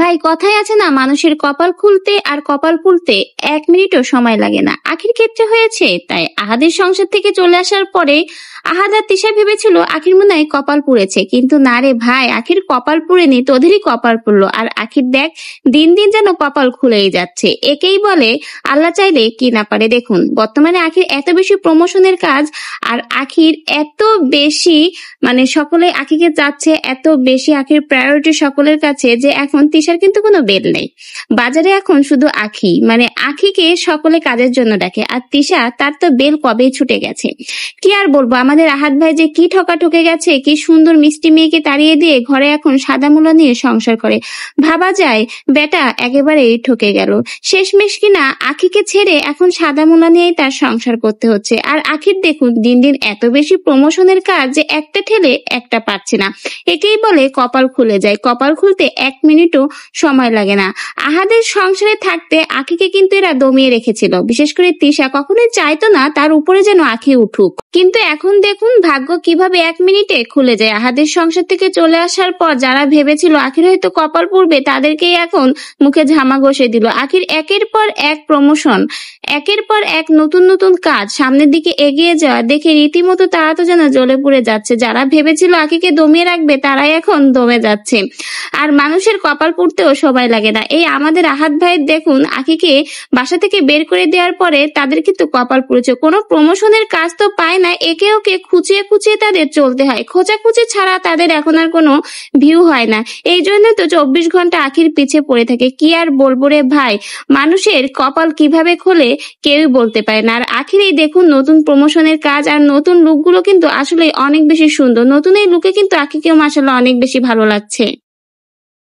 ভাই কথায় আছে না, মানুষের কপাল খুলতে আর কপাল পুলতে 1 মিনিটও সময় লাগে না। আখির ক্ষেত্রে হয়েছে তাই। আহাদের সংসার থেকে চলে আসার পরে আহাদ আর তিশা ভেবেছিল আখির মনে হয় কপাল পুড়েছে, কিন্তু না রে ভাই, আখির কপাল পুড়েনি, তোদেরই কপাল পুড়লো। আর আখির দেখ দিন দিন যেন কপাল খুলেই যাচ্ছে। একেই বলে আল্লাহ চাইলে কি না পারে। দেখুন বর্তমানে আখির এত বেশি প্রমোশনের কাজ, আর আখির এত বেশি সকলে আখিকে চাচ্ছে, এত বেশি আখির প্রায়োরিটি সকলের কাছে, যে এখন তিশার কিন্তু কোনো বেল নেই বাজারে। এখন শুধু আখি, আখিকে সকলে কাজের জন্য ডাকে, আর তিশা তার তো বেল কবেই ছুটে গেছে। কি আর বলবো, আমাদের আহাদ ভাই যে কি ঠকা ঠকে গেছে, কি সুন্দর মিষ্টি মেয়েকে তাড়িয়ে দিয়ে ঘরে এখন সাদা মূলা নিয়ে সংসার করে। ভাবা যায় বেটা একেবারেই ঠকে গেল। শেষমেশ কিনা আখিকে ছেড়ে এখন সাদা মূলা নিয়েই তার সংসার করতে হচ্ছে। আর আখির দেখুন দিন দিন এত বেশি প্রমোশনের কাজ যে একটা ঠেলে একটা পাচ্ছে না। একেই বলে কপাল খুলে যায়। কপাল খুলতে 1 মিনিটও সময় লাগে না। আহাদের সংসারে থাকতে আখিকে কিন্তু এরা দমিয়ে রেখেছিল। বিশেষ করে তিশা কখনোই চাইতো না তার উপরে যেন আখি উঠুক, কিন্তু এখন দেখুন ভাগ্য কিভাবে 1 মিনিটে খুলে যায়। আহাদের সংসার থেকে চলে আসার পর যারা ভেবেছিল আখির হয়তো কপাল পড়বে, তাদেরকেই এখন মুখে ঝামা ঘষে দিল। আখির একের পর এক প্রমোশন, একের পর এক নতুন নতুন কাজ সামনের দিকে এগিয়ে যাওয়া দেখে রীতিমতো তারা তো যেন জ্বলে পুড়ে যাচ্ছে। যারা ভেবেছিল আখিকে দমিয়ে রাখবে, তারাই এখন দমে যাচ্ছে। আর মানুষের কপাল পুড়তেও সময় লাগে না। এই আমাদের আহাদ ভাইয়ের দেখুন আখিকে বাসা থেকে বের করে দেওয়ার পরে তাদের কিন্তু কপাল পুড়েছে। কোনো প্রমোশনের কাজ তো পায় না, একে ওকে খুঁচিয়ে খুঁচিয়ে তাদের চলতে হয়। খোঁচাখুচি ছাড়া তাদের এখন আর কোনো ভিউ হয় না। এই জন্য তো 24 ঘন্টা আখির পিছে পড়ে থাকে। কি আর বলবো রে ভাই, মানুষের কপাল কিভাবে খোলে কেউই বলতে পারে না। আর আখির এই দেখুন নতুন প্রমোশনের কাজ আর নতুন লুকগুলো কিন্তু আসলে অনেক বেশি সুন্দর। নতুন এই লুকে কিন্তু আখিকেও মাশাআল্লাহ অনেক বেশি ভালো লাগছে।